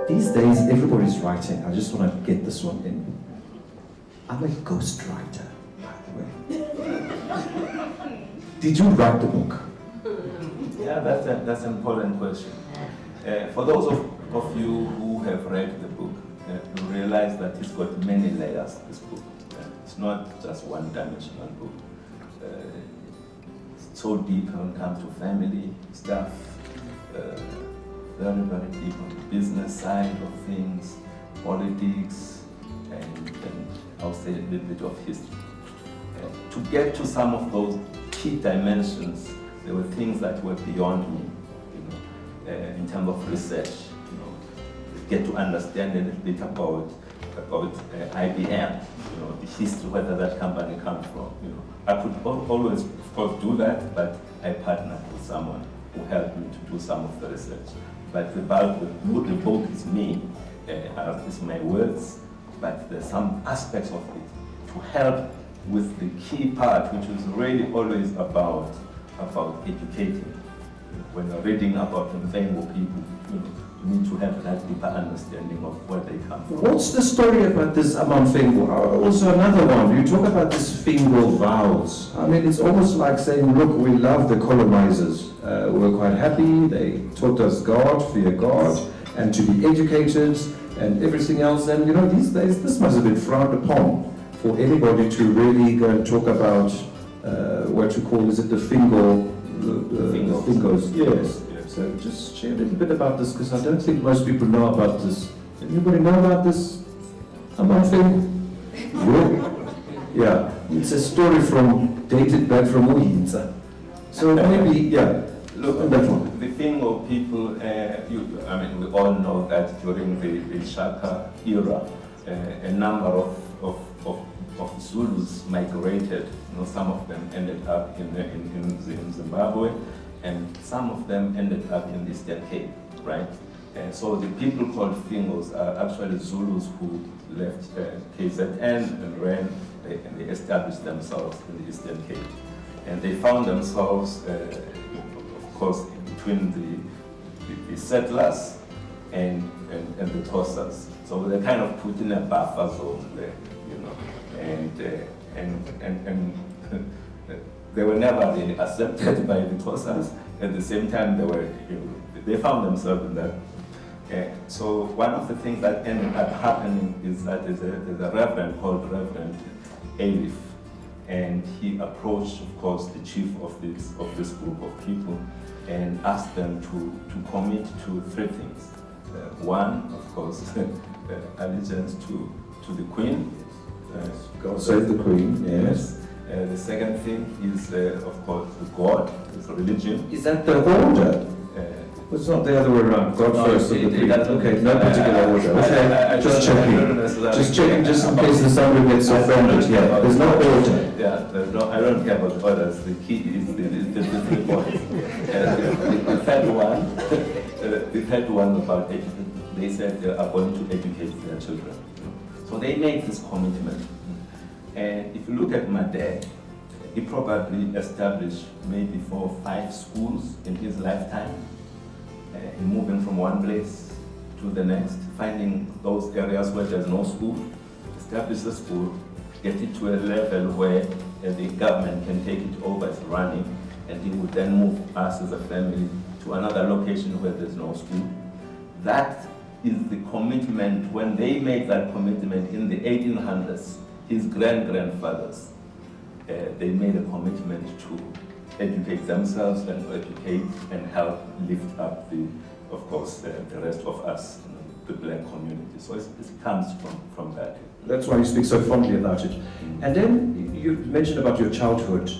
These days, everybody's writing. I just want to get this one in. I'm a ghostwriter, by the way. Did you write the book? Yeah, that's an important question. For those of you who have read the book, you realize that it's got many layers, this book. It's not just one-dimensional book. It's so deep when it comes to family stuff, very, very deep on the business side of things, politics, and I'll say a little bit of history. To get to some of those key dimensions, there were things that were beyond me, in terms of research, get to understand a little bit about IBM, the history, where that company comes from. I could always, of course, do that, but I partnered with someone who helped me to do some of the research. But the book is me, it's my words, but there's some aspects of it to help with the key part, which is really always about educating. When you're reading about Mteto people, you need to have that deeper understanding of where they come from. What's the story about this Mteto? Also another one, you talk about this Fingo vows. I mean, it's almost like saying, look, we love the colonizers. We're quite happy, they taught us God, fear God, and to be educated, and everything else. And these days, this must have been frowned upon for anybody to really go and talk about what you call, is it the Fingo? Fingos, yes. So just share a little bit about this, because I don't think most people know about this. Anybody know about this? Mteto? Yeah, it's a story dated back from Uhitsa. So maybe, yeah. Look, the Fingo people, we all know that during the Shaka era, a number of Zulus migrated. Some of them ended up in Zimbabwe, and some of them ended up in the Eastern Cape, right? And so the people called Fingos are actually Zulus who left KZN and ran, and they established themselves in the Eastern Cape. And they found themselves, of course, between the settlers and the Tossers. So they kind of put in a buffer zone there, and they were never really accepted by the Tossers. At the same time, they found themselves in that. So one of the things that ended up happening is that there's a reverend called Reverend Alif, and he approached, of course, the chief of this group of people and asked them to commit to three things. One, of course, allegiance to the Queen. God save the Queen, yes. The second thing is, of course, God, is religion. Is that the order? It's not the other way around. God first and the Queen. Okay, no particular order. Okay, just checking, just in case the somebody gets offended. Yeah, there's no order. Yeah, I don't care about orders. The key is the 3 points. The third one about education. They said they are going to educate their children. So they made this commitment. And if you look at my dad, he probably established maybe 4 or 5 schools in his lifetime. Moving from one place to the next, finding those areas where there's no school, establish a school, get it to a level where the government can take it over as running, and he would then move us as a family to another location where there's no school. That is the commitment. When they made that commitment in the 1800s, his grandfathers, they made a commitment to educate themselves and educate and help lift up of course, the rest of us, the black community. So it comes from that. That's why you speak so fondly about it. And then you mentioned about your childhood,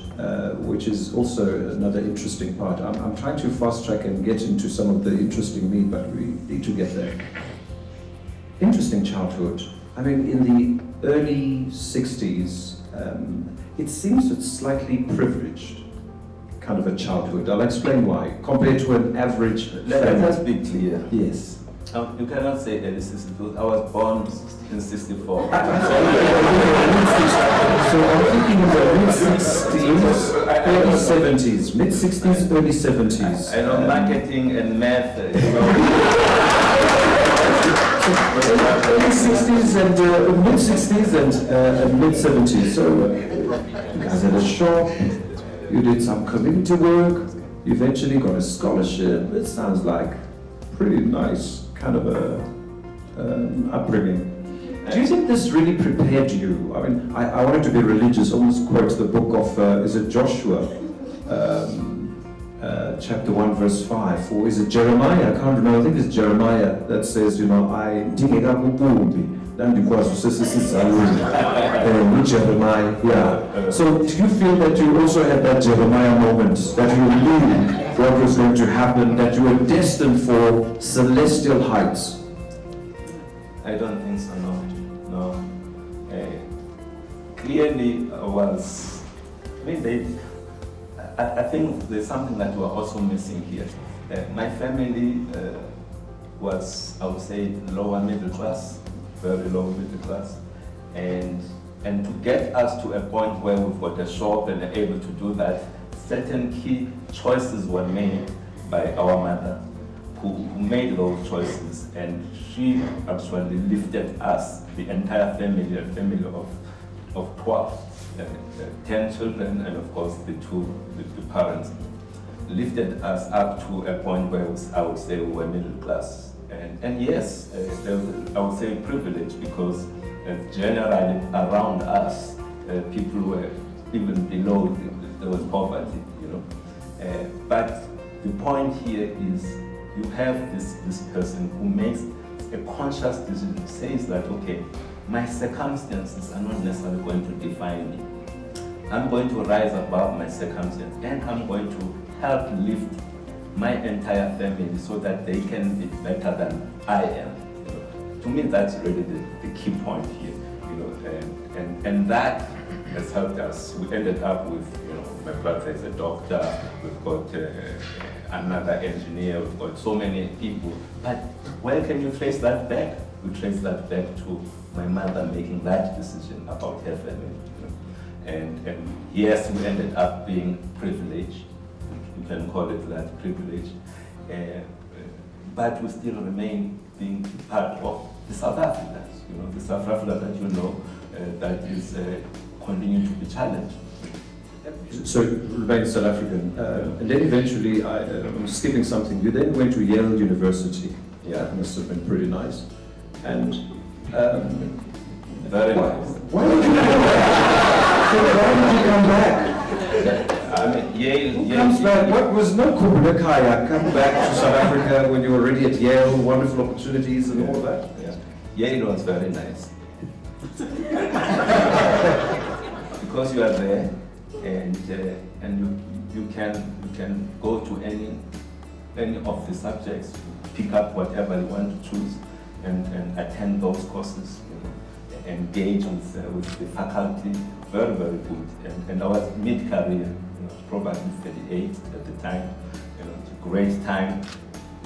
which is also another interesting part. I'm trying to fast track and get into some of the interesting meat, but we need to get there. Interesting childhood. I mean, in the early 60s, it seems it's slightly privileged kind of a childhood. I'll explain why, compared to an average family. Let us be clear. Yes. You cannot say early 62. I was born in 64. So I'm thinking of the mid-60s, early 70s. Mid-60s, early 70s. I know marketing and math. 60s and mid-60s and mid-70s. So you guys had a shop, you did some community work, you eventually got a scholarship. It sounds like pretty nice kind of a upbringing. Do you think this really prepared you? I mean, I wanted to be religious, almost quote the book of, is it Joshua? Chapter 1 verse 5, or is it Jeremiah? I can't remember, I think it's Jeremiah that says, you know, Jeremiah, yeah. So do you feel that you also had that Jeremiah moment, that you knew what was going to happen, that you were destined for celestial heights? I don't think so, no. Clearly was, I think there's something that we're also missing here. My family was, I would say, lower middle class, very low middle class, and to get us to a point where we've got a shop and are able to do that, certain key choices were made by our mother, who made those choices, and she actually lifted us, the entire family, a family of 12. 10 children, and of course the parents, lifted us up to a point where I would say we were middle class. And yes, there was, I would say, privilege, because generally around us, people were even below, there was poverty, you know. But the point here is you have this person who makes a conscious decision, says that, okay, my circumstances are not necessarily going to define me. I'm going to rise above my circumstances, and I'm going to help lift my entire family so that they can be better than I am. You know, to me, that's really the key point here. You know, and that has helped us. We ended up with, you know, my brother is a doctor. We've got another engineer. We've got so many people. But where can you trace that back? We trace that back to my mother making that decision about her family. You know? And yes, we ended up being privileged. You can call it that, privilege. But we still remain being part of the South Africa. You know, the South Africa that you know that is continuing to be challenged. So remain South African, and then eventually, I'm skipping something. You then went to Yale University. Yeah, that must have been pretty nice. And very nice. Why did you come back? So why did you come back? I mean, Yale. Who comes back? What was no Kubla Kaya? Come back to South Africa when you were already at Yale, wonderful opportunities and all that. Yeah. Yale was very nice. Because you are there, and you can go to any of the subjects, pick up whatever you want to choose, and attend those courses, you know, engage with the faculty, very, very good. And I was mid-career, you know, probably 38 at the time, you know, it's a great time.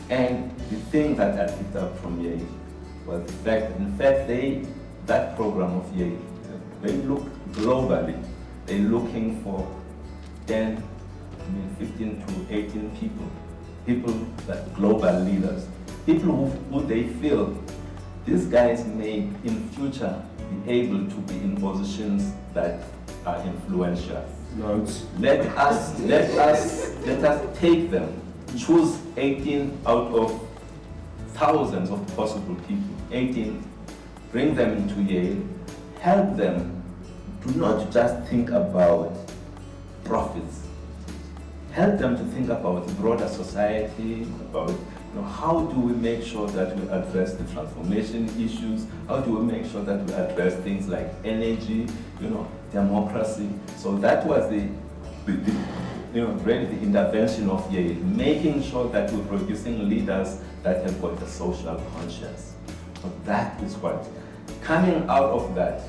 And the thing that I picked up from Yale was the fact, in fact, that program of Yale, they look globally, they're looking for 10, 15 to 18 people that global leaders, people who they feel these guys may in future be able to be in positions that are influential. No. Let us take them, choose 18 out of thousands of possible people, 18, bring them into Yale, help them to not just think about profits, help them to think about the broader society, about, you know, how do we make sure that we address the transformation issues, how do we make sure that we address things like energy, you know, democracy. So that was the you know, really the intervention of Yale, making sure that we're producing leaders that have got a social conscience. So that is what, coming out of that,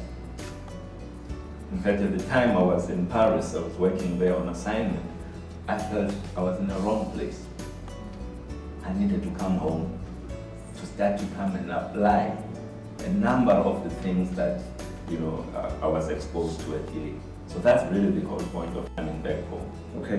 in fact, at the time I was in Paris, I was working there on assignment, I felt I was in the wrong place. I needed to come home to start to come and apply a number of the things that, you know, I was exposed to at Yale. So that's really the whole point of coming back home. Okay,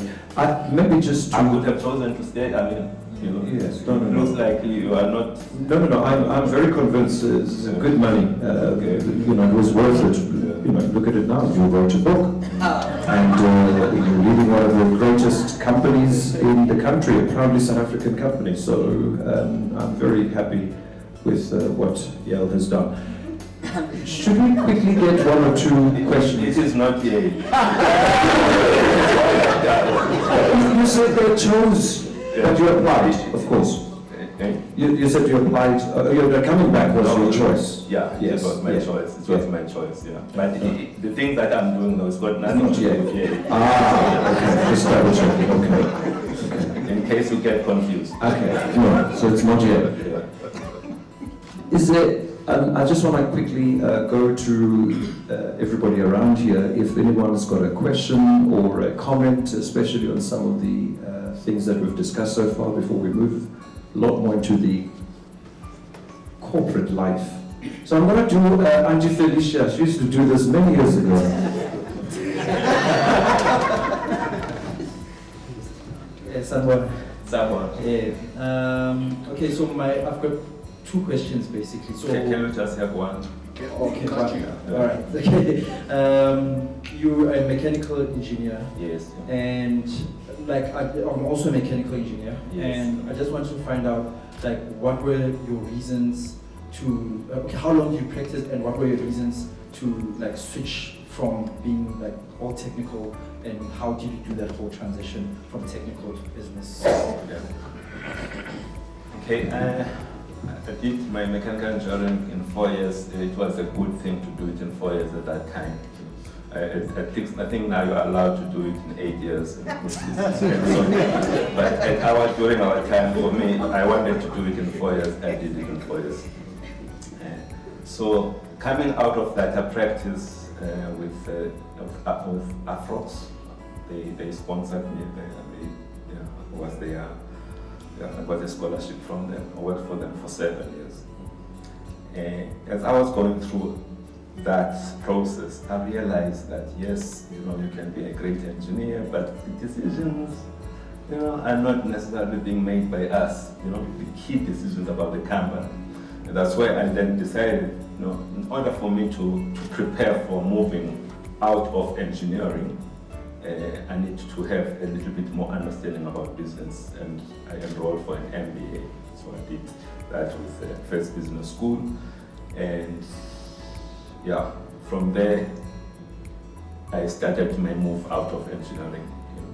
maybe just to... I would have chosen to stay, I mean, You know? Yes, It looks like you are not. No. I'm very convinced it's good money. You know, it was worth it. You know, look at it now. You wrote a book, and you're leading one of the greatest companies in the country, a proudly South African company. So I'm very happy with what Yale has done. Should we quickly get one or two questions? It is not Yale. You said they chose, but you applied, of course. You said you applied, you're coming back was your choice. Yeah, yes, it was my choice. It was my choice, yeah. But the things that I'm doing now, it's got nothing Not to do yet. with Yale. Okay, just double checking, okay. In case you get confused. Okay, no, so it's not yet. Yeah. Is there, I just want to quickly go to everybody around here. If anyone's got a question or a comment, especially on some of the things that we've discussed so far before we move a lot more into the corporate life. So I'm going to do Auntie Felicia. She used to do this many years ago. Someone. Yeah. Okay, so I've got two questions basically. So Can you just have one? Okay, fine. All right. Okay. You're a mechanical engineer. Yes. And like I'm also a mechanical engineer. Yes. And I just want to find out like what were your reasons to how long you practiced and what were your reasons to like switch from being like all technical, and how did you do that whole transition from technical to business? Yeah. Okay, I did my mechanical engineering in 4 years. It was a good thing to do it in 4 years at that time. I think now you are allowed to do it in 8 years. But during our time, for me, I wanted to do it in 4 years. I did it in 4 years. So coming out of that, I practiced with Afrox. They sponsored me. I got a scholarship from them. I worked for them for 7 years. As I was going through that process, I realized that yes, you can be a great engineer, but the decisions, are not necessarily being made by us. The key decisions about the company. And that's why I then decided, in order for me to prepare for moving out of engineering, I need to have a little bit more understanding about business, and I enrolled for an MBA. So I did that with First Business School, and from there I started my move out of engineering,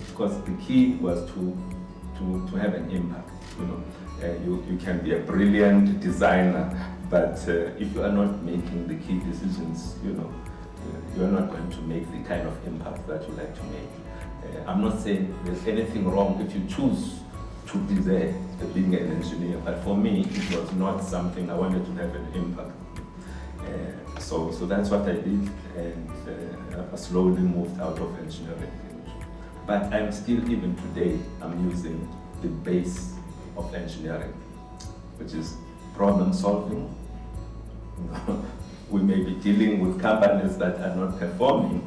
because the key was to have an impact. You can be a brilliant designer, but if you are not making the key decisions, you're not going to make the kind of impact that you like to make. I'm not saying there's anything wrong if you choose to be there, being an engineer, but for me, it was not something I wanted to have an impact. So that's what I did, and I slowly moved out of engineering. But I'm still, even today, I'm using the base of engineering, which is problem solving. We may be dealing with companies that are not performing.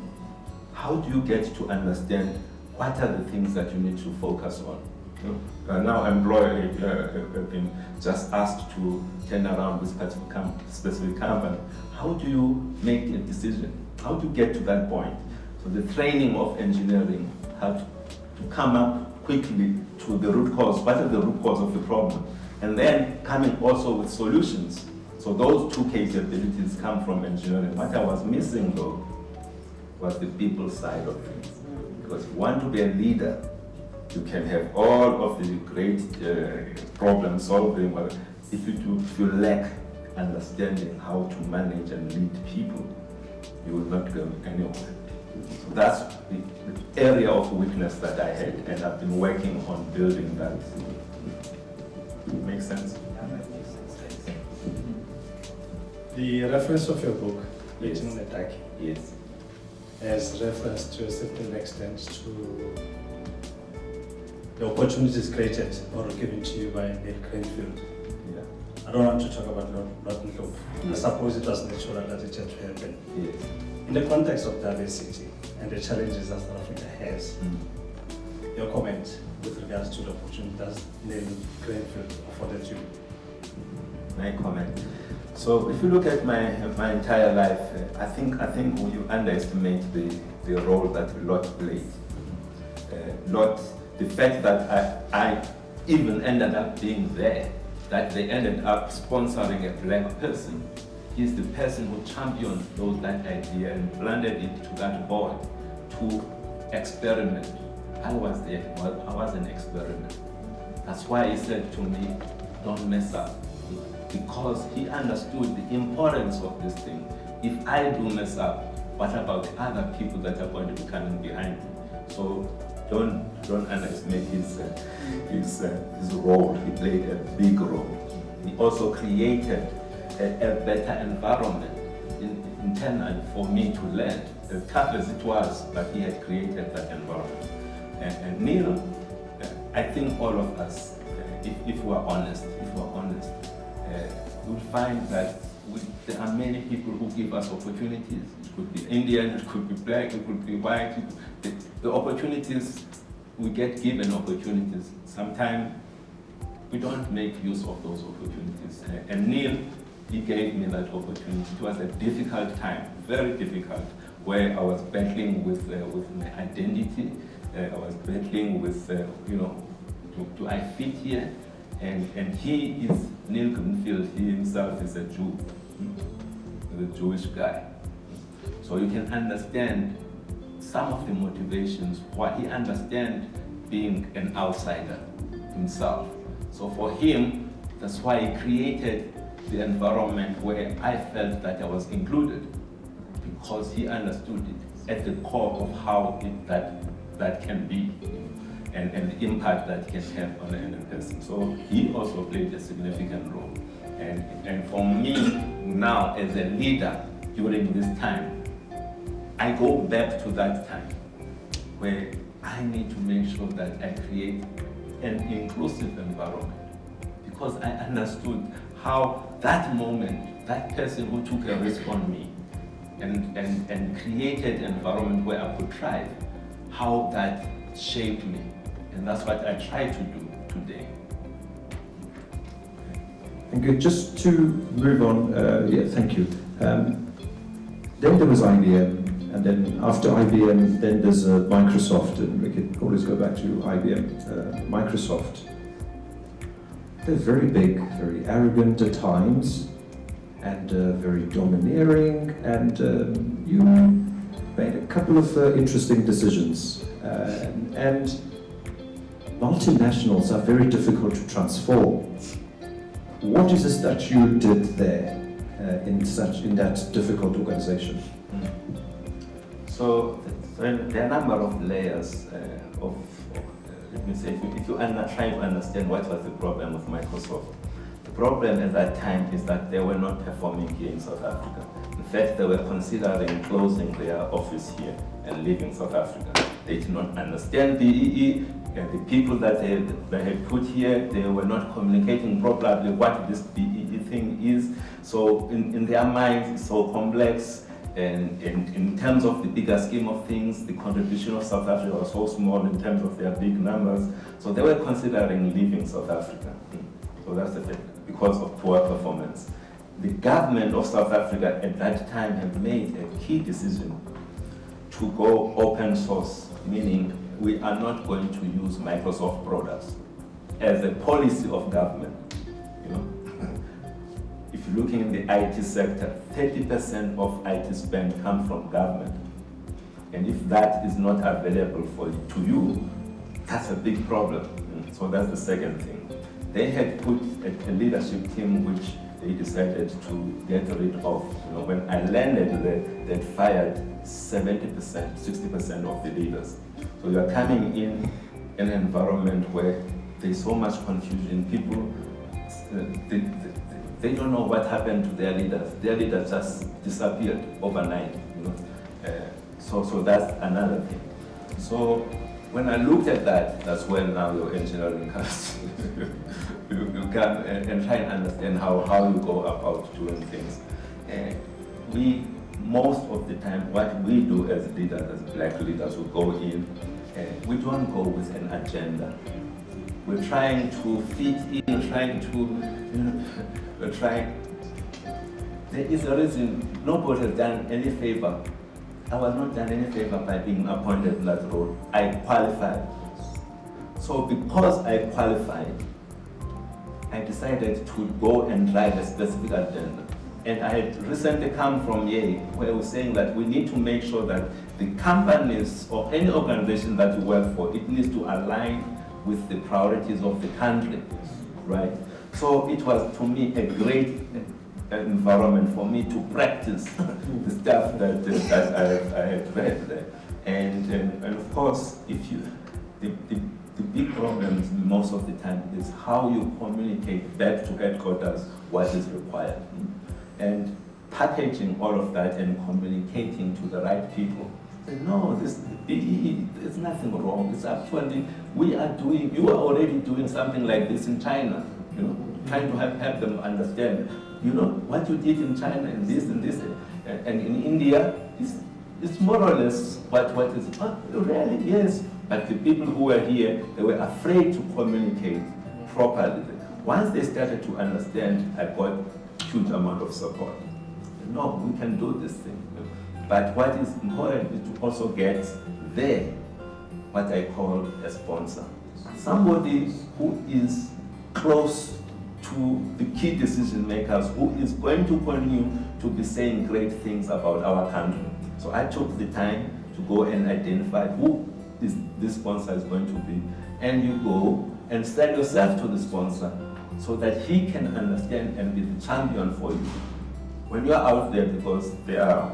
How do you get to understand what are the things that you need to focus on? Now employee have been just asked to turn around this specific company. How do you make a decision? How do you get to that point? So the training of engineering, how to come up quickly to the root cause. What are the root cause of the problem? And then coming also with solutions. So those two capabilities come from engineering. What I was missing though was the people side of things. Because if you want to be a leader, you can have all of the great problem solving, but if you lack understanding how to manage and lead people, you will not go anywhere. So that's the area of weakness that I had, and I've been working on building that. Makes sense? The reference of your book, Yes. Mteto Nyati, Yes. has reference to a certain extent to the opportunities created or given to you by Bill Greenfield. Yeah. I don't want to talk about Northern Globe. I suppose it was natural that it had to happen. Yes. In the context of diversity and the challenges that South Africa has, your comment with regards to the opportunities Neil Greenfield afforded you. My comment. So if you look at my entire life, I think you underestimate the role that Lot played. Lot, the fact that I even ended up being there, that they ended up sponsoring a black person. He's the person who championed that idea and blended it to that board to experiment. I was there. I was an experiment. That's why he said to me, don't mess up. Because he understood the importance of this thing. If I do mess up, what about the other people that are going to be coming behind me? So don't underestimate his role. He played a big role. He also created a better environment internally for me to learn, as tough as it was, but he had created that environment. And Neil, I think all of us, if we're honest, we'll find that there are many people who give us opportunities. It could be Indian, it could be black, it could be white. The opportunities, we get given opportunities. Sometimes we don't make use of those opportunities. And Neil, he gave me that opportunity. It was a difficult time, very difficult, where I was battling with my identity. I was battling with, do I fit here? And he is, Neil Greenfield, he himself is a Jew, a Jewish guy. So you can understand some of the motivations, why he understands being an outsider himself. So for him, that's why he created the environment where I felt that I was included, because he understood it at the core of how that can be. And the impact that can have on a person. So he also played a significant role. And for me now as a leader during this time, I go back to that time where I need to make sure that I create an inclusive environment, because I understood how that moment, that person who took a risk on me and created an environment where I could thrive, how that shaped me. And that's what I try to do today. Thank you. Just to move on, thank you. Then there was IBM, and then after IBM, then there's Microsoft, and we can always go back to IBM. Microsoft. They're very big, very arrogant at times, and very domineering, and you made a couple of interesting decisions. And multinationals are very difficult to transform. What is it that you did there in that difficult organization? So there are a number of layers let me say, if you try to understand what was the problem with Microsoft. The problem at that time is that they were not performing here in South Africa. In fact, they were considering closing their office here and leaving South Africa. They did not understand BEE. The people that they had put here, they were not communicating properly what this BEE thing is. So in their minds, it's so complex. And in terms of the bigger scheme of things, the contribution of South Africa was so small in terms of their big numbers. So they were considering leaving South Africa. So that's the thing, because of poor performance. The government of South Africa at that time had made a key decision to go open source, meaning we are not going to use Microsoft products as a policy of government. If you're looking in the IT sector, 30% of IT spend comes from government. And if that is not available to you, that's a big problem. So that's the second thing. They had put a leadership team which they decided to get rid of. When I landed there, they'd fired 70%, 60% of the leaders. So you're coming in an environment where there's so much confusion. People, they don't know what happened to their leaders. Their leaders just disappeared overnight. So that's another thing. So when I looked at that, that's when now your engineering comes. you come and try and understand how you go about doing things. Most of the time, what we do as leaders, as black leaders, we go in we don't go with an agenda. We're trying to fit in, we're trying. There is a reason nobody has done any favor. I was not done any favor by being appointed in that role. I qualified. So because I qualified, I decided to go and drive a specific agenda. And I had recently come from Yale, where I was saying that we need to make sure that the companies or any organization that you work for, it needs to align with the priorities of the country, right? So it was, to me, a great environment for me to practice the stuff that I had read there. And of course, if you, the big problems most of the time is how you communicate back to headquarters what is required. And packaging all of that and communicating to the right people. Say, no, there's nothing wrong. It's actually, you are already doing something like this in China, trying to help them understand, what you did in China and this, and in India, it's more or less what is, really, yes. But the people who were here, they were afraid to communicate properly. Once they started to understand, I got huge amount of support. No, we can do this thing. But what is important is to also get there, what I call a sponsor. Somebody who is close to the key decision makers, who is going to continue to be saying great things about our country. So I took the time to go and identify who this sponsor is going to be. And you go and sell yourself to the sponsor so that he can understand and be the champion for you. When you are out there, because they are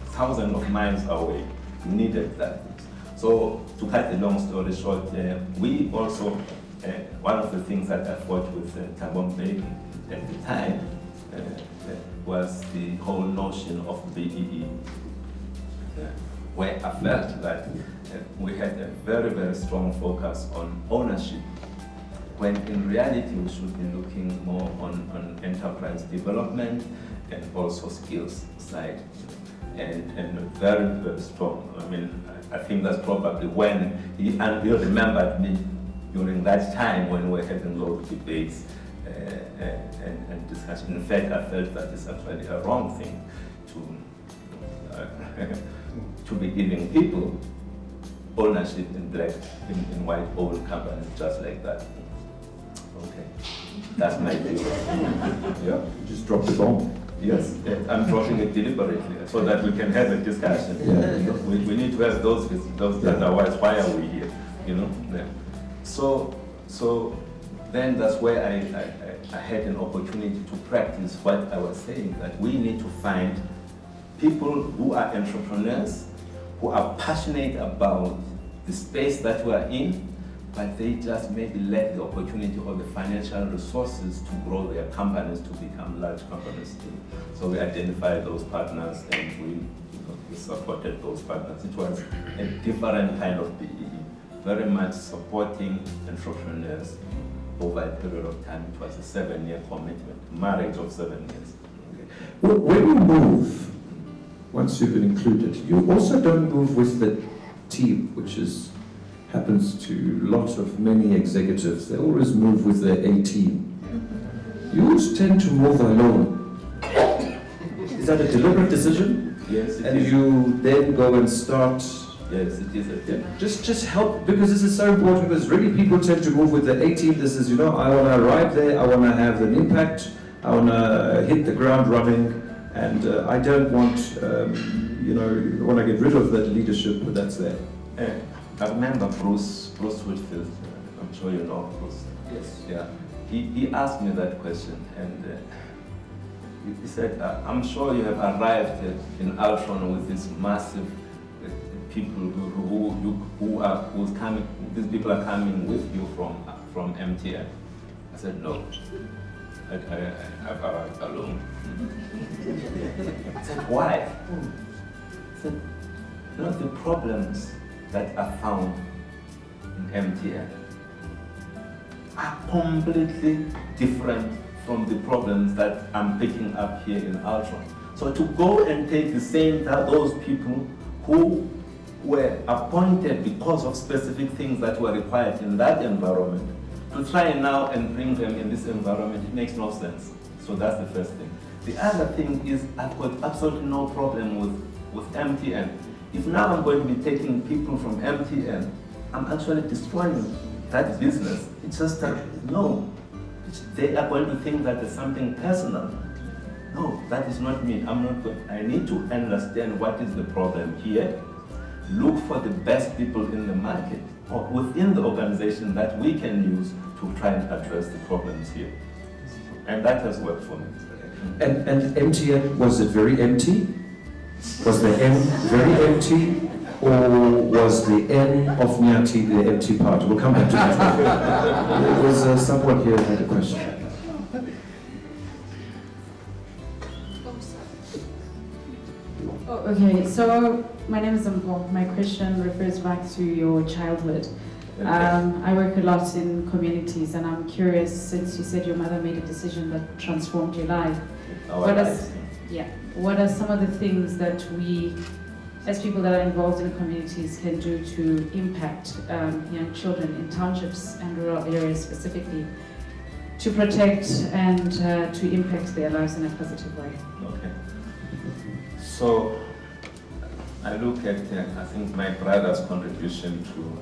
thousands of miles away, you needed that. So to cut the long story short, we also, one of the things that I fought with Mteto at the time was the whole notion of BEE, where I felt that we had a very, very strong focus on ownership, when in reality we should be looking more on enterprise development and also skills side, and very, very strong. I mean, I think that's probably when he remembered me during that time when we were having those debates and discussion. In fact, I felt that it's actually a wrong thing to be giving people ownership in black, in white owned companies just like that. Okay, that's my view. Yeah, just drop the bomb. Yes, I'm dropping it deliberately so that we can have a discussion. Yeah. We need to have those otherwise why are we here? Yeah. So then that's where I had an opportunity to practice what I was saying, that we need to find people who are entrepreneurs, who are passionate about the space that we are in, but they just maybe lack the opportunity or the financial resources to grow their companies to become large companies. So we identified those partners and we supported those partners. It was a different kind of BEE, very much supporting entrepreneurs over a period of time. It was a 7-year commitment, marriage of 7 years. Okay. Well, when you move, once you've been included, you also don't move with the team, which happens to many executives. They always move with their A team. You tend to move alone. Is that a deliberate decision? Yes, it and is. You then go and start. Yes, it is. Just help, because this is so important, because really people tend to move with the A team. This is, I want to arrive there, I want to have an impact, I want to hit the ground running, and I don't want, want to get rid of that leadership that's there. I remember Bruce Whitfield, I'm sure you know Bruce. Yes. Yeah. He asked me that question, and he said, I'm sure you have arrived in Altron with this massive people who's coming. These people are coming with you from MTN. I said, no. I've arrived alone. I said, why? I said, the problems that are found in MTN are completely different from the problems that I'm picking up here in Altron. So to go and take those people who were appointed because of specific things that were required in that environment. To try now and bring them in this environment, it makes no sense. So that's the first thing. The other thing is I've got absolutely no problem with MTN. If now I'm going to be taking people from MTN, I'm actually destroying that business. It's just that, no, they are going to think that there's something personal. No, that is not me. I'm not going. I need to understand what is the problem here. Look for the best people in the market or within the organization that we can use to try and address the problems here. And that has worked for me. And MTN, was it very empty? Was the M very empty? Or was the N of Nyati the empty part? We'll come back to that. There was someone here who had a question. Oh, okay, so my name is Mpo. My question refers back to your childhood. I work a lot in communities, and I'm curious, since you said your mother made a decision that transformed your life, what are some of the things that we, as people that are involved in communities, can do to impact young children in townships and rural areas specifically, to protect and to impact their lives in a positive way? Okay. So I look at, I think my brother's contribution to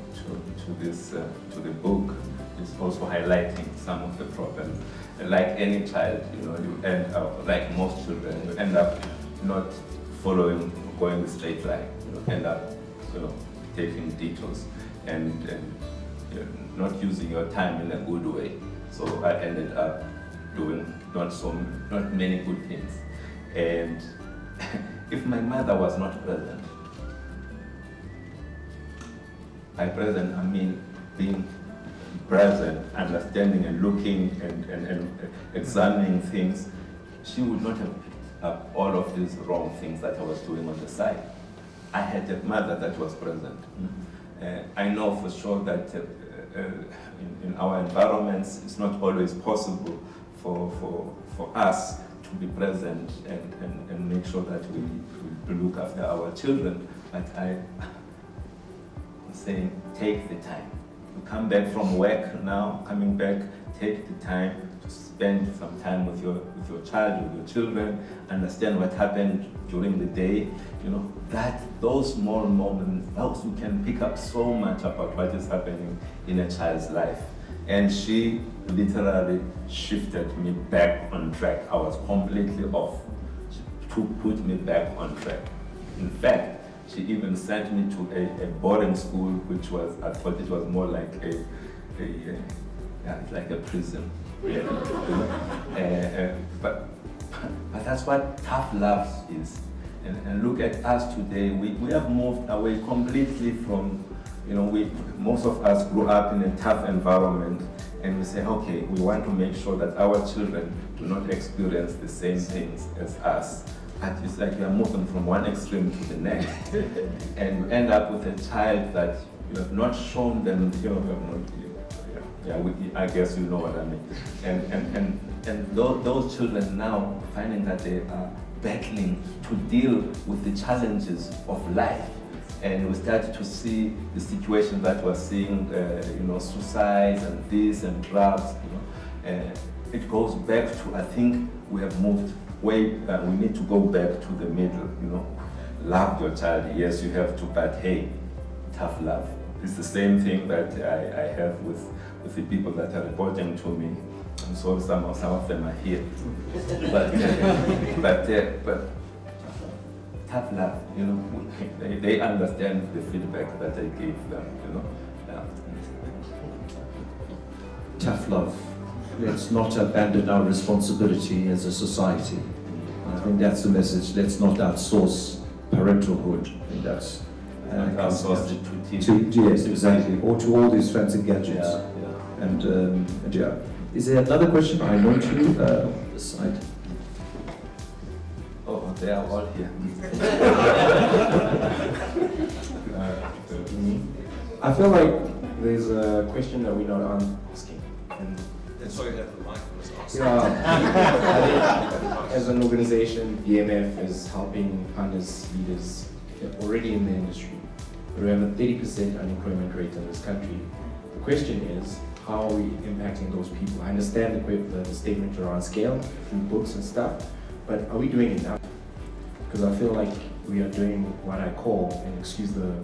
this, to the book is also highlighting some of the problems. Like any child, you end up, like most children, you end up not following, going the straight line. You end up, taking detours and not using your time in a good way. So I ended up doing not many good things. And if my mother was not present, by present I mean being present, understanding and looking and examining things, she would not have picked up all of these wrong things that I was doing on the side. I had a mother that was present. I know for sure that in our environments it's not always possible for us to be present and make sure that we look after our children. But I'm saying, take the time. You come back from work now, coming back, take the time to spend some time with your child, with your children, understand what happened during the day. Those small moments, those you can pick up so much about what is happening in a child's life. And she literally shifted me back on track. I was completely off to put me back on track. In fact, she even sent me to a boarding school, which was, I thought it was more like it's like a prison, really. But that's what tough love is. And look at us today. We have moved away completely from, most of us grew up in a tough environment, and we say, okay, we want to make sure that our children do not experience the same things as us. But it's like we are moving from one extreme to the next, and you end up with a child that you have not shown them, I guess you know what I mean. And those children now finding that they are battling to deal with the challenges of life. And we start to see the situation that we're seeing, suicides and this and drugs. It goes back to, I think we have moved way. We need to go back to the middle. Love your child. Yes, you have to, but hey, tough love. It's the same thing that I have with the people that are reporting to me. I'm sorry, some of them are here, but tough love, they understand the feedback that I give them, Tough love. Let's not abandon our responsibility as a society. I think that's the message. Let's not outsource parentalhood. I think that's outsource it to TV. Yes, exactly. Or to all these fancy gadgets. And yeah. Is there another question? I know you this side. Oh, they are all here. I feel like there's a question that we're not asking. And so you have the mic was asked. As an organization, BMF is helping punters, leaders already in the industry We have a 30% unemployment rate in this country. The question is, how are we impacting those people? I understand the statement around scale through books and stuff, but are we doing enough? Because I feel like we are doing what I call, and excuse the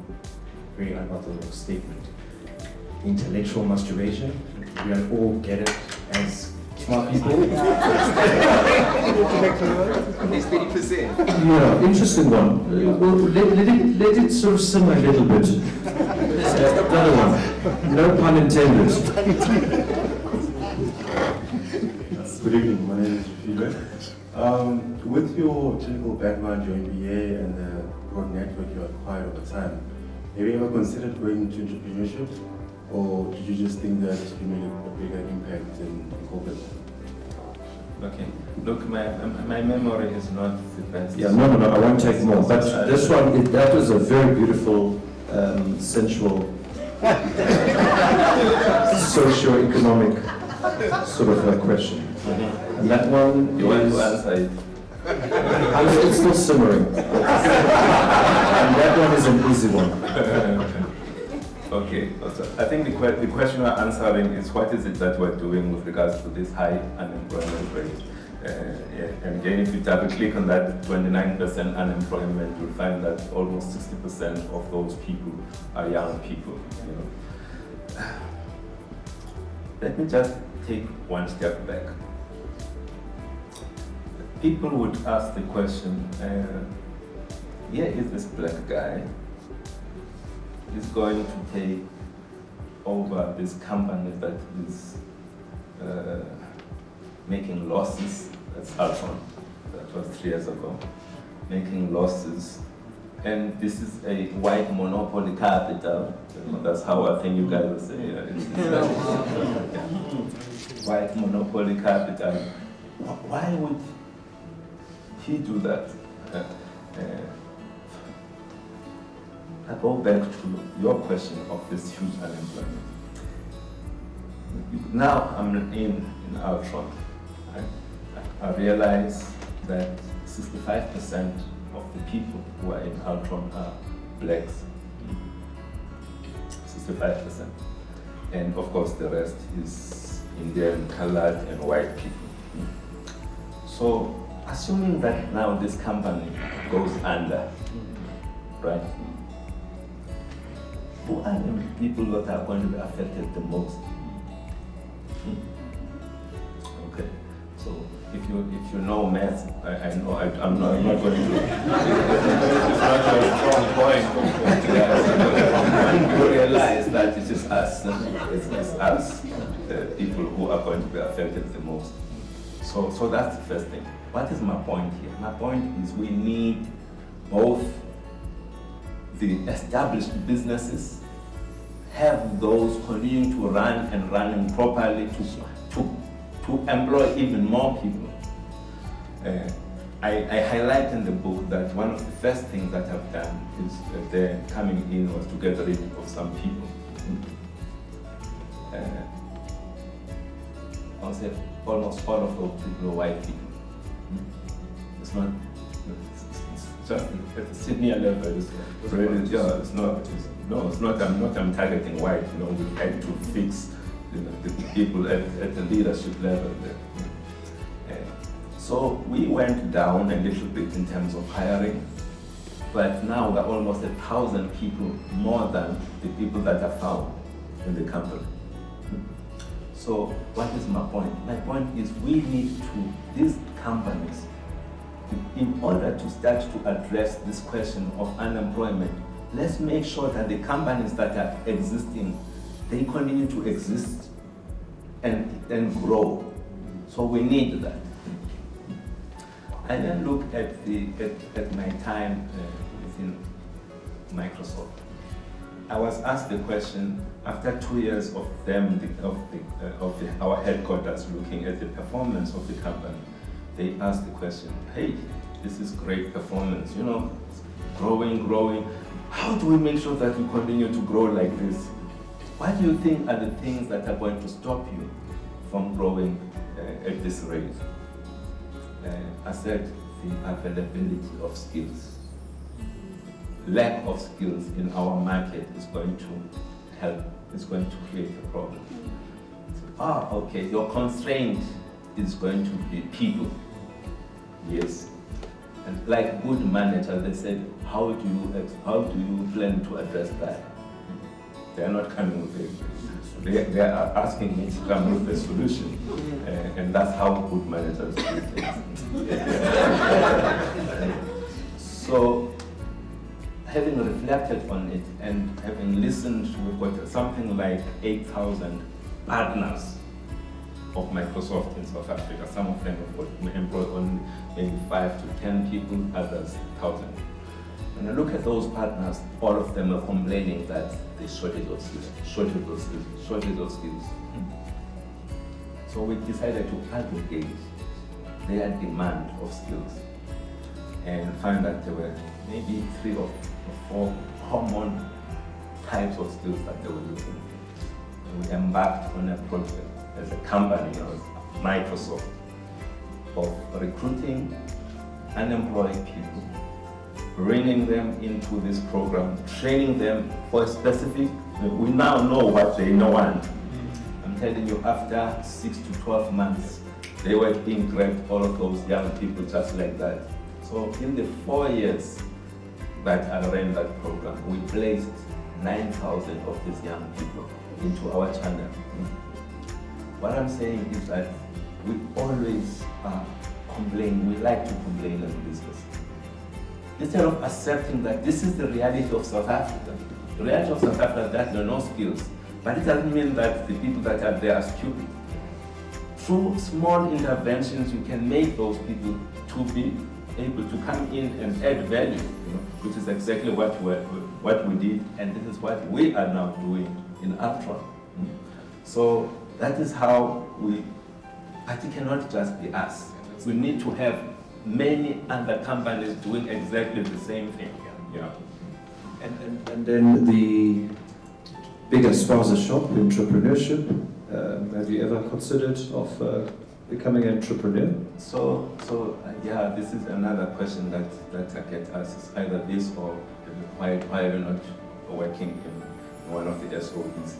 very unorthodox statement, intellectual masturbation. We all get it as smart people. It's 30%. Yeah, interesting one. Well, let it sort of simmer a little bit. Another one. No pun intended. Good evening, my name is Fila. With your technical background, your MBA, and the broad network you acquired over time, have you ever considered going into entrepreneurship? Or did you just think that you made a bigger impact in corporate? Okay. Look, my memory is not the best. Yeah, no, I won't take more. But this one, that was a very beautiful, sensual, socio-economic sort of a question. And that one, You want to answer it? it's still simmering. And that one is an easy one. Okay, so I think the question we're answering is what is it that we're doing with regards to this high unemployment rate? And again, if you double click on that 29% unemployment, you'll find that almost 60% of those people are young people. You know, let me just take one step back. People would ask the question, here is this black guy. Is going to take over this company that is making losses. That's Altron. That was 3 years ago. Making losses. And this is a white monopoly capital. That's how I think you guys will say it. White monopoly capital. Why would he do that? I go back to your question of this huge unemployment. Now I'm in Altron. I realize that 65% of the people who are in Altron are blacks. 65%. And of course the rest is Indian, colored, and white people. So assuming that now this company goes under, right? Who are the people that are going to be affected the most? Okay, so if you know math, I know I'm not going to. It's not a strong point. You realize that it is us. It's us, the people who are going to be affected the most. So that's the first thing. What is my point here? My point is we need both the established businesses have those continuing to run and running properly to employ even more people. I highlight in the book that one of the first things that I've done is they're coming in was to get rid of some people. I'll say almost all of those people are white people. It's not. Just at the senior level, it's really, yeah, it's not. No, it's not. I'm targeting white. You know, we had to fix the people at the leadership level there. So we went down a little bit in terms of hiring, but now we're almost 1,000 people more than the people that are found in the company. So what is my point? My point is we need to, these companies, in order to start to address this question of unemployment, let's make sure that the companies that are existing, they continue to exist and grow. So we need that. I then look at my time within Microsoft. I was asked the question after 2 years of our headquarters looking at the performance of the company. They asked the question, hey, this is great performance, you know, growing. How do we make sure that we continue to grow like this? What do you think are the things that are going to stop you from growing at this rate? I said the availability of skills. lack of skills in our market is going to help, is going to create a problem. Okay, your constraint is going to be people. Yes. And like good managers, they said, how do you plan to address that? They are not coming with it. They are asking me to come with a solution. And that's how good managers do things. So, having reflected on it and having listened to what something like 8,000 partners of Microsoft in South Africa, some of them employ only maybe 5 to 10 people, others 1,000. When I look at those partners, all of them are complaining that they shortage of skills. So we decided to aggregate their demand of skills and find that there were maybe 3 or 4 common types of skills that they were looking for. And we embarked on a project as a company, Microsoft, of recruiting unemployed people, bringing them into this program, training them for a specific, we now know what they want. I'm telling you, after 6 to 12 months, they were being grabbed, all of those young people just like that. So in the 4 years that I ran that program, we placed 9,000 of these young people into our channel. What I'm saying is that we always complain, we like to complain as business. Instead of accepting that this is the reality of South Africa. The reality of South Africa is that there are no skills, but it doesn't mean that the people that are there are stupid. Through small interventions, you can make those people to be able to come in and add value, which is exactly what we did, and this is what we are now doing in Altron. So that is how but it cannot just be us. We need to have many other companies doing exactly the same thing. Yeah. And then the bigger sponsorship, entrepreneurship. Have you ever considered of becoming an entrepreneur? So yeah, this is another question that I get asked. It's either this or why are you not working in one of the SOEs?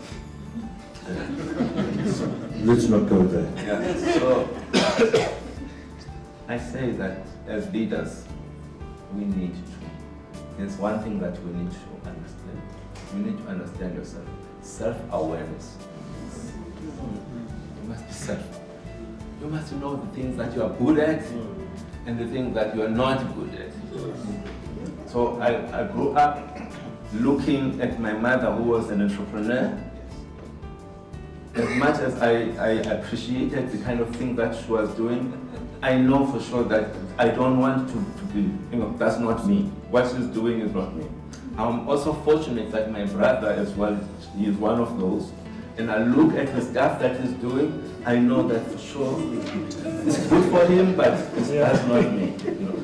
Let's not go there. Yeah. So I say that as leaders, we need to. There's one thing that we need to understand. You need to understand yourself. Self-awareness. You must be self. You must know the things that you are good at and the things that you are not good at. So I grew up looking at my mother, who was an entrepreneur. As much as I appreciated the kind of thing that she was doing, I know for sure that I don't want to be, that's not me. What she's doing is not me. I'm also fortunate that my brother as well, he is one of those. And I look at the stuff that he's doing, I know that for sure it's good for him, but that's not me.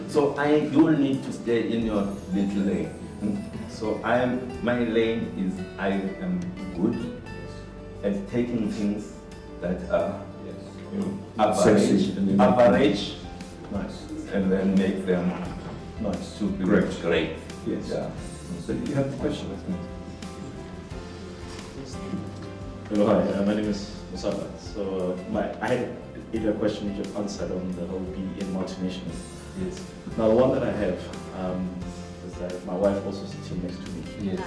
So you will need to stay in your little lane. So my lane is I am good at taking things that are average, nice, and then make them nice to be great. Yes. Yeah. So you have the question, I think. Hello, hi, my name is Musaba. So I had a question which you answered on the whole being multinational. Yes. Now the one that I have is that my wife also sits here next to me. Yes.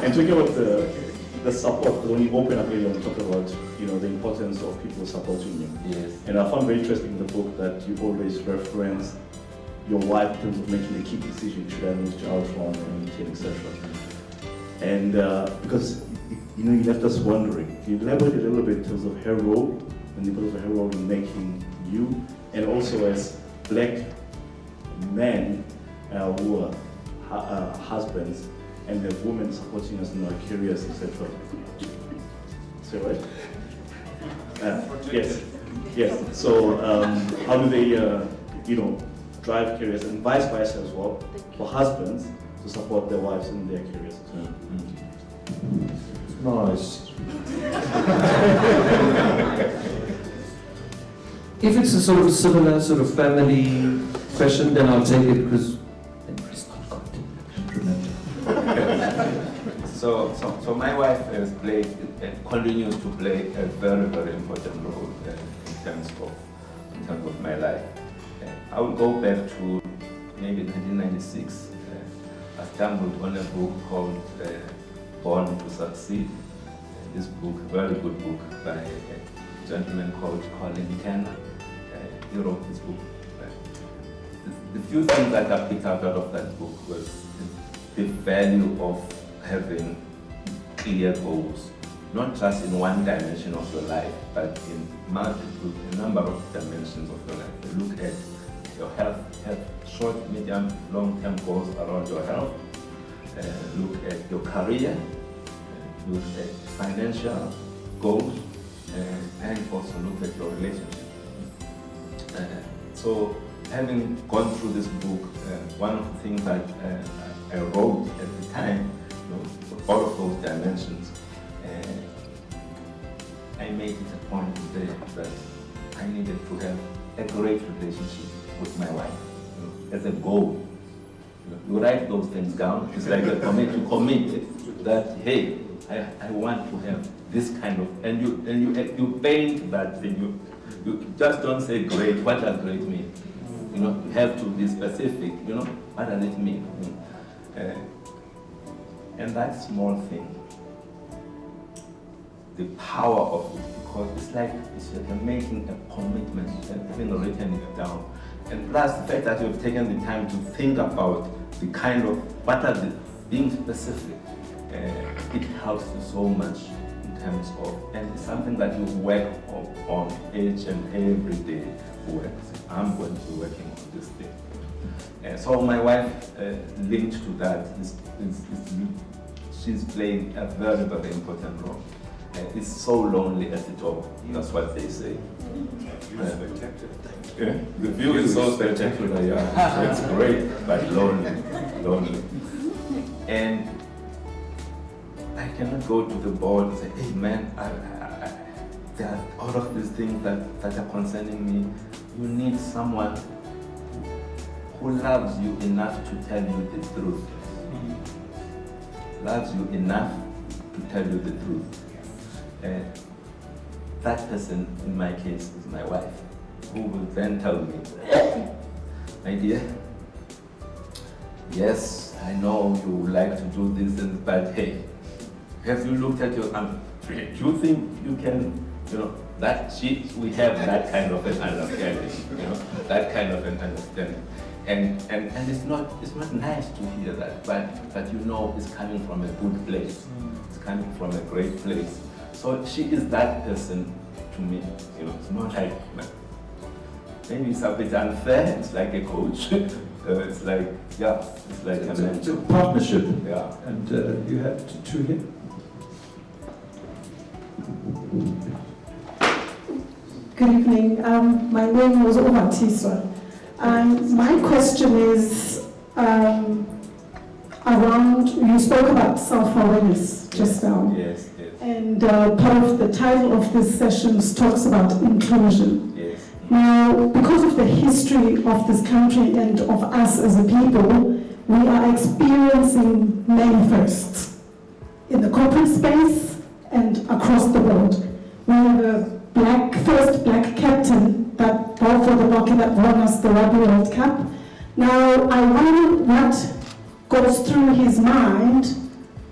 And talking about the support, when you open up earlier and talk about the importance of people supporting you. Yes. And I found very interesting in the book that you always reference your wife in terms of making a key decision, should I move to Altron or Mteto, etc. And because you left us wondering, can you elaborate a little bit in terms of her role and the importance of her role in making you, and also as black men who are husbands and have women supporting us in our careers, etc. Say right? Yes. So how do they, drive careers, and vice versa as well, for husbands to support their wives in their careers? Nice. If it's a sort of similar sort of family question, then I'll take it because So my wife has played, continues to play a very, very important role in terms of my life. I will go back to maybe 1996. I stumbled on a book called Born to Succeed. This book, very good book by a gentleman called Mteto. He wrote this book. The few things that I picked out of that book was the value of having clear goals, not just in one dimension of your life, but in a number of dimensions of your life. You look at your health, have short, medium, long-term goals around your health. Look at your career, look at financial goals, and also look at your relationship. So having gone through this book, one of the things that I wrote at the time, for all of those dimensions, I made it a point today that I needed to have a great relationship with my wife, as a goal. You write those things down. It's like a commit that, hey, I want to have this kind of, and you paint that thing. You just don't say great. What does great mean? You have to be specific. What does it mean? And that small thing, the power of it, because it's like you're making a commitment and having written it down. And plus the fact that you've taken the time to think about the kind of, being specific, it helps you so much in terms of, and it's something that you work on each and every day. I'm going to be working on this thing. So my wife linked to that. She's playing a very, very important role. It's so lonely at the top. That's what they say. The view is so spectacular, yeah. It's great, but lonely. And I cannot go to the board and say, hey man, there are all of these things that are concerning me. You need someone who loves you enough to tell you the truth. Loves you enough to tell you the truth. That person, in my case, is my wife, who will then tell me, my dear, yes, I know you would like to do this, but hey, have you looked at your, do you think you can, we have that kind of an understanding, that kind of an understanding. And it's not nice to hear that, but it's coming from a good place. It's coming from a great place. So she is that person to me. It's not like, maybe it's a bit unfair. It's like a coach. It's like, yeah, it's like it's a partnership. Yeah. And you have two here. Good evening. My name was Ovatiswa. My question is around, you spoke about self-awareness just now. Yes. And part of the title of this session talks about inclusion. Yes. Now, because of the history of this country and of us as a people, we are experiencing many firsts in the corporate space and across the world. We have a first black captain that bowled for the Darkie that won us the Rugby World Cup. Now, I wonder what goes through his mind,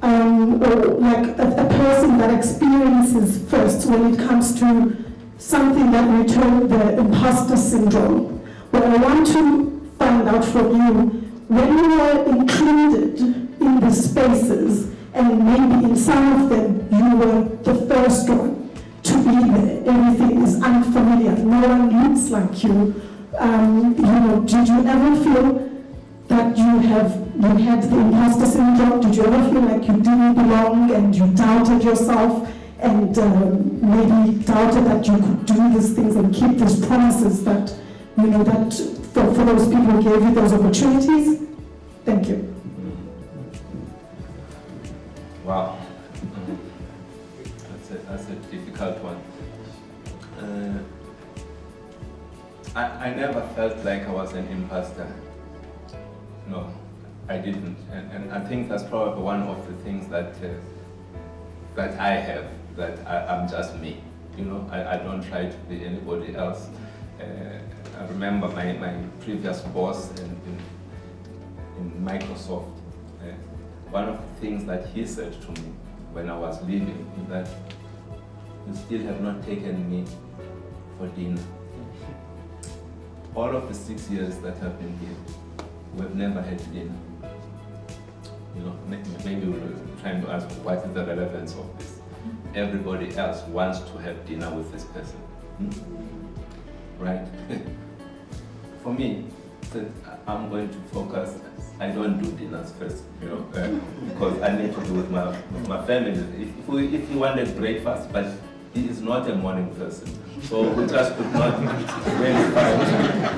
or like a person that experiences first when it comes to something that we term the imposter syndrome. What I want to find out from you, when you are included in the spaces, and maybe in some of them you were the first one to be there, everything is unfamiliar, no one looks like you. Did you ever feel that you had the imposter syndrome? Did you ever feel like you didn't belong and you doubted yourself and maybe doubted that you could do these things and keep these promises that, that for those people who gave you those opportunities? Thank you. Wow. That's a difficult one. I never felt like I was an imposter. No, I didn't. And I think that's probably one of the things that that I have, that I'm just me. You know, I don't try to be anybody else. I remember my previous boss in Microsoft. One of the things that he said to me when I was leaving is that you still have not taken me for dinner. All of the 6 years that I've been here, we've never had dinner. You know, maybe we're trying to ask what is the relevance of this. Everybody else wants to have dinner with this person, right? For me, I'm going to focus. I don't do dinners first, you know, because I need to do with my family. If he wanted breakfast, but he is not a morning person, so we just could not really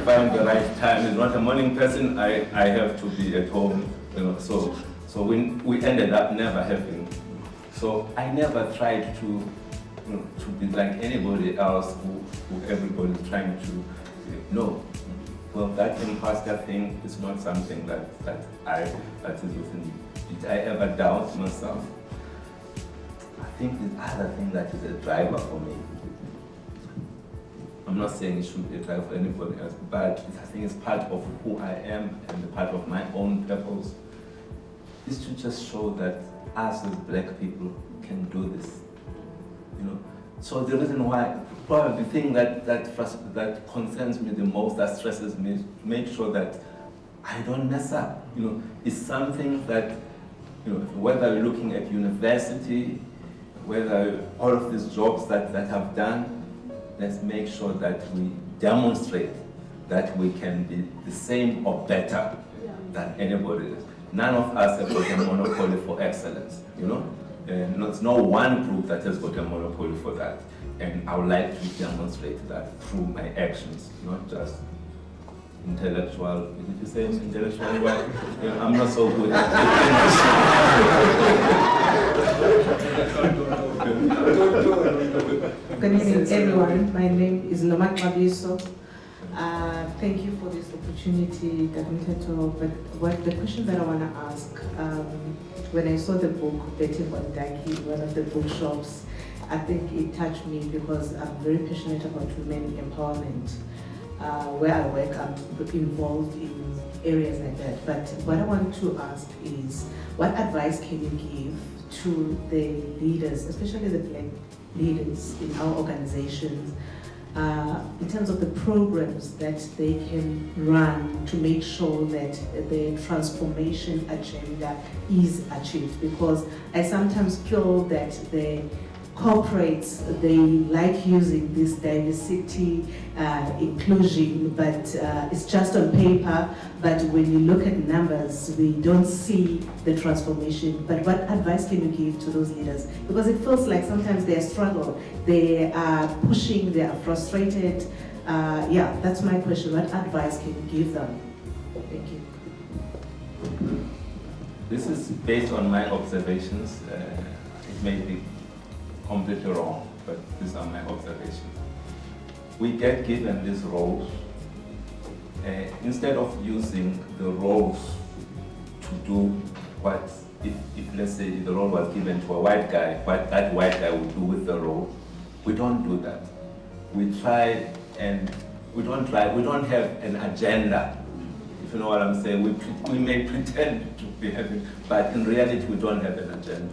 find the right time. He's not a morning person. I have to be at home, you know. So we ended up never having. So I never tried to, you know, to be like anybody else who everybody's trying to. No. Well, that imposter thing is not something that is within me. Did I ever doubt myself? I think the other thing that is a driver for me, I'm not saying it should be a driver for anybody else, but I think it's part of who I am and the part of my own purpose, is to just show that us as black people can do this. You know? So the reason why, probably the thing that concerns me the most, that stresses me, is to make sure that I don't mess up. You know, it's something that, you know, whether you're looking at university, whether all of these jobs that I've done, let's make sure that we demonstrate that we can be the same or better than anybody else. None of us have got a monopoly for excellence, you know? And there's no one group that has got a monopoly for that. And I would like to demonstrate that through my actions, not just intellectual. Did you say intellectual work? You know, I'm not so good at Good evening, everyone. My name is Nomak Mabiso. Thank you for this opportunity, Mteto. But the question that I want to ask, when I saw the book Betting on Darkie, one of the bookshops, I think it touched me because I'm very passionate about women empowerment. Where I work, I'm involved in areas like that. But what I want to ask is, what advice can you give to the leaders, especially the black leaders in our organizations, in terms of the programs that they can run to make sure that the transformation agenda is achieved? Because I sometimes feel that the corporates, they like using this diversity, inclusion, but it's just on paper. But when you look at numbers, we don't see the transformation. But what advice can you give to those leaders? Because it feels like sometimes they struggle, they are pushing, they are frustrated. Yeah, that's my question. What advice can you give them? Thank you. This is based on my observations. It may be completely wrong, but these are my observations. We get given these roles. Instead of using the roles to do what, if let's say the role was given to a white guy, what that white guy would do with the role, we don't do that. We try and we don't have an agenda. If you know what I'm saying, we may pretend to be having, but in reality we don't have an agenda.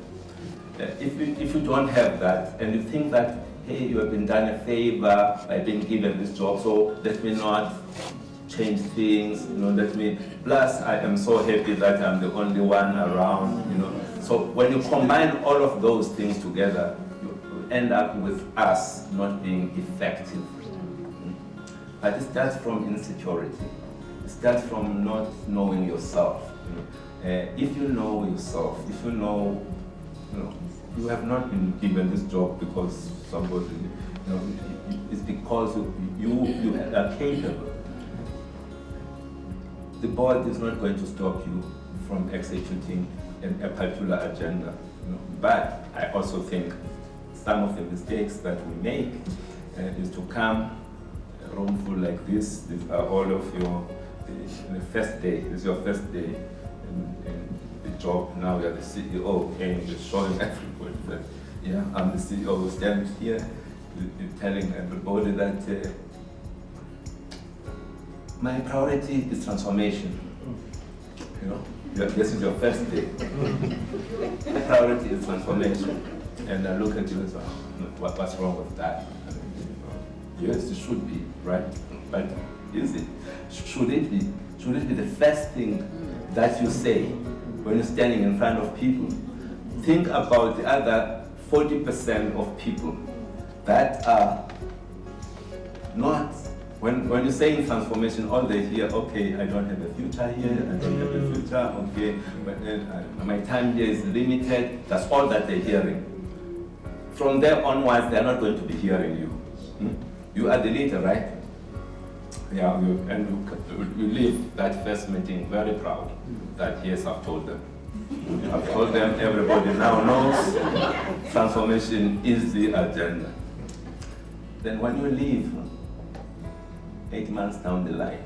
If you don't have that, and you think that, hey, you have been done a favor by being given this job, so let me not change things, you know, plus I am so happy that I'm the only one around, you know. So when you combine all of those things together, you end up with us not being effective. But it starts from insecurity. It starts from not knowing yourself. You know. If you know yourself, if you know, you have not been given this job because somebody, you know, it's because you are capable. The board is not going to stop you from executing a particular agenda. You know. But I also think some of the mistakes that we make is to come room full like this. These are all of your, the first day. This is your first day in the job. Now you're the CEO, and you're showing everybody that, yeah, I'm the CEO. Stand here, you're telling everybody that my priority is transformation. You know, this is your first day. My priority is transformation. And I look at you and say, what's wrong with that? I mean, yes, it should be, right? But is it? Should it be? Should it be the first thing that you say when you're standing in front of people? Think about the other 40% of people that are not, when you're saying transformation, all they hear, okay, I don't have a future here, I don't have a future, okay, but my time here is limited. That's all that they're hearing. From there onwards, they're not going to be hearing you. You are the leader, right? Yeah, you leave that first meeting very proud that, yes, I've told them. I've told them, everybody now knows transformation is the agenda. Then when you leave, 8 months down the line,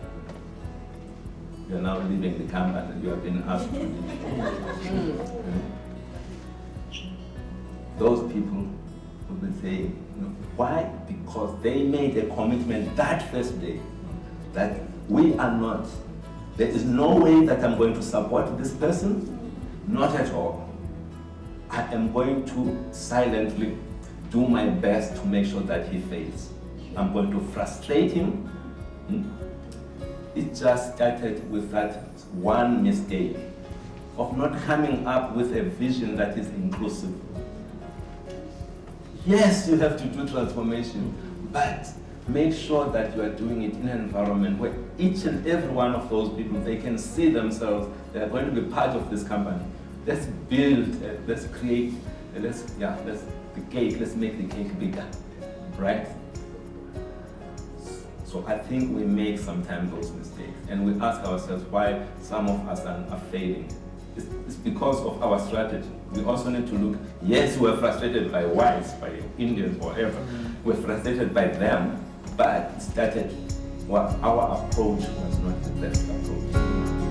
you're now leaving the company, you have been asked to leave. Those people will be saying, why? Because they made a commitment that first day that we are not, there is no way that I'm going to support this person, not at all. I am going to silently do my best to make sure that he fails. I'm going to frustrate him. It just started with that one mistake of not coming up with a vision that is inclusive. Yes, you have to do transformation, but make sure that you are doing it in an environment where each and every one of those people, they can see themselves, they are going to be part of this company. Let's build, let's create, let's make the cake bigger, right? So I think we make sometimes those mistakes, and we ask ourselves why some of us are failing. It's because of our strategy. We also need to look, yes, we're frustrated by whites, by Indians, whatever. We're frustrated by them, but it started, our approach was not the best approach.